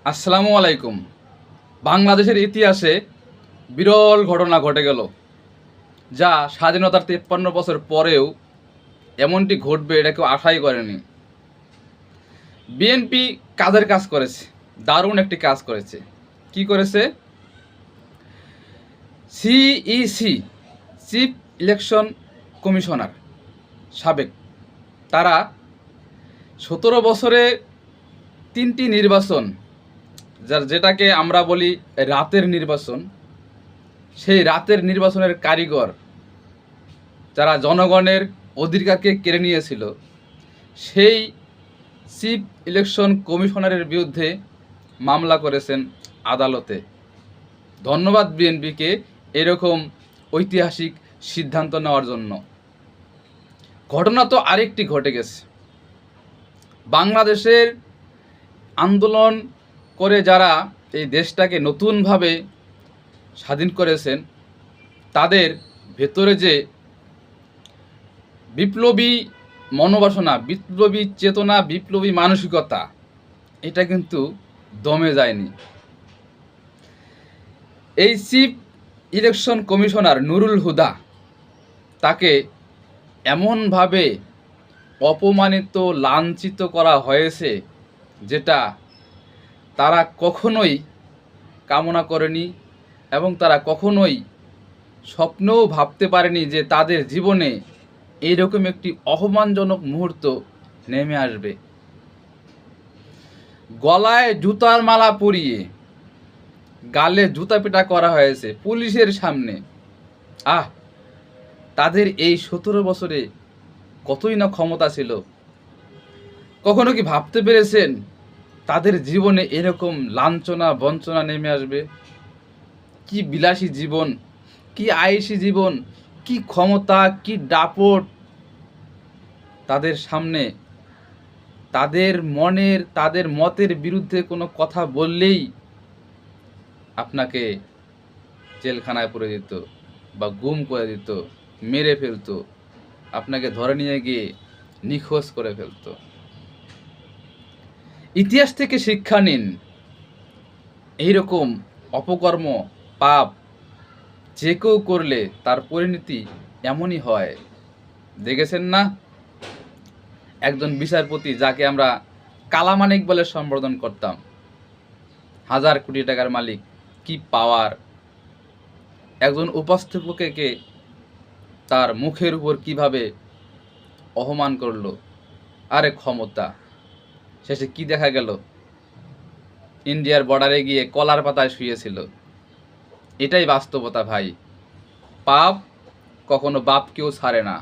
আসসালামু আলাইকুম। বাংলাদেশের ইতিহাসে বিরল ঘটনা ঘটে গেল, যা স্বাধীনতার 53 বছর পরেও এমনটি ঘটবে এটা কেউ আশাই করেনি। বিএনপি কাজের কাজ করেছে, দারুণ একটি কাজ করেছে। কি করেছে? সিইসি, চিফ ইলেকশন কমিশনার সাবেক, তারা 17 বছরে 3টি নির্বাচন, যেটাকে আমরা বলি রাতের নির্বাচন, সেই রাতের নির্বাচনের কারিগর, যারা জনগণের অধিকারকে কেড়ে নিয়েছিল, সেই চিফ ইলেকশন কমিশনারের বিরুদ্ধে মামলা করেছেন আদালতে। ধন্যবাদ বিএনপিকে এরকম ঐতিহাসিক সিদ্ধান্ত নেওয়ার জন্য। ঘটনা তো আরেকটি ঘটে গেছে। বাংলাদেশের আন্দোলন করে যারা এই দেশটাকে নতুনভাবে স্বাধীন করেছেন, তাদের ভেতরে যে বিপ্লবী মনোবাসনা, বিপ্লবী চেতনা, বিপ্লবী মানসিকতা, এটা কিন্তু দমে যায়নি। এই chief election commissioner Nurul Huda, তাকে এমনভাবে অপমানিত, লাঞ্ছিত করা হয়েছে, যেটা তারা কখনোই কামনা করেনি এবং তারা কখনোই স্বপ্নেও ভাবতে পারেনি যে তাদের জীবনে এইরকম একটি অপমানজনক মুহূর্ত নেমে আসবে। গলায় জুতার মালা পরিয়ে গালে জুতা পেটা করা হয়েছে পুলিশের সামনে। তাদের এই 17 বছরে কতই না ক্ষমতা ছিল। কখনো কি ভাবতে পেরেছেন তাদের জীবনে এরকম লাঞ্ছনা বঞ্চনা নেমে আসবে? কি বিলাসী জীবন, কি আয়েশি জীবন, কি ক্ষমতা, কি দাপট তাদের সামনে। তাদের মতের বিরুদ্ধে কোনো কথা বললেই আপনাকে জেলখানায় পুরে দিত বা গুম করে দিত, মেরে ফেলতো, আপনাকে ধরে নিয়ে গিয়ে নিখোঁজ করে ফেলতো। ইতিহাস থেকে শিক্ষা নিন। এইরকম অপকর্ম, পাপ যে কেউ করলে তার পরিণতি এমনই হয়। দেখেছেন না, একজন বিচারপতি, যাকে আমরা কালামানিক বলে সম্বোধন করতাম, 1000 কোটি টাকার মালিক, কি পাওয়ার! একজন উপস্থাপককে তার মুখের উপর কিভাবে অপমান করলো। আরে ক্ষমতা! শেষে কি দেখা গেল? ইন্ডিয়ার বর্ডারে গিয়ে কলার পাতায় শুয়েছিল। এটাই বাস্তবতা ভাই। পাপ কখনো বাপকেও ছাড়ে না।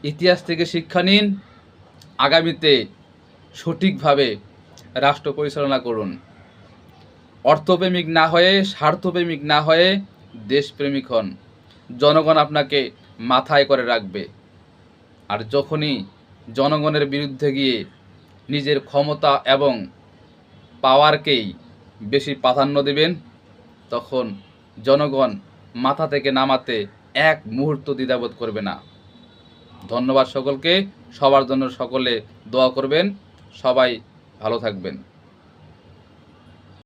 ইতিহাস থেকে শিক্ষা নিন, আগামীতে সঠিকভাবে রাষ্ট্র পরিচালনা করুন। অর্থপ্রেমিক না হয়ে, স্বার্থপ্রেমিক না হয়ে দেশপ্রেমিক হন। জনগণ আপনাকে মাথায় করে রাখবে। আর যখনই জনগণের বিরুদ্ধে গিয়ে নিজের ক্ষমতা এবং পাওয়ারকেই বেশি প্রাধান্য দেবেন, তখন জনগণ মাথা থেকে নামাতে এক মুহূর্ত দ্বিধাবোধ করবে না। ধন্যবাদ সকলকে। সবার জন্য সকলে দোয়া করবেন। সবাই ভালো থাকবেন।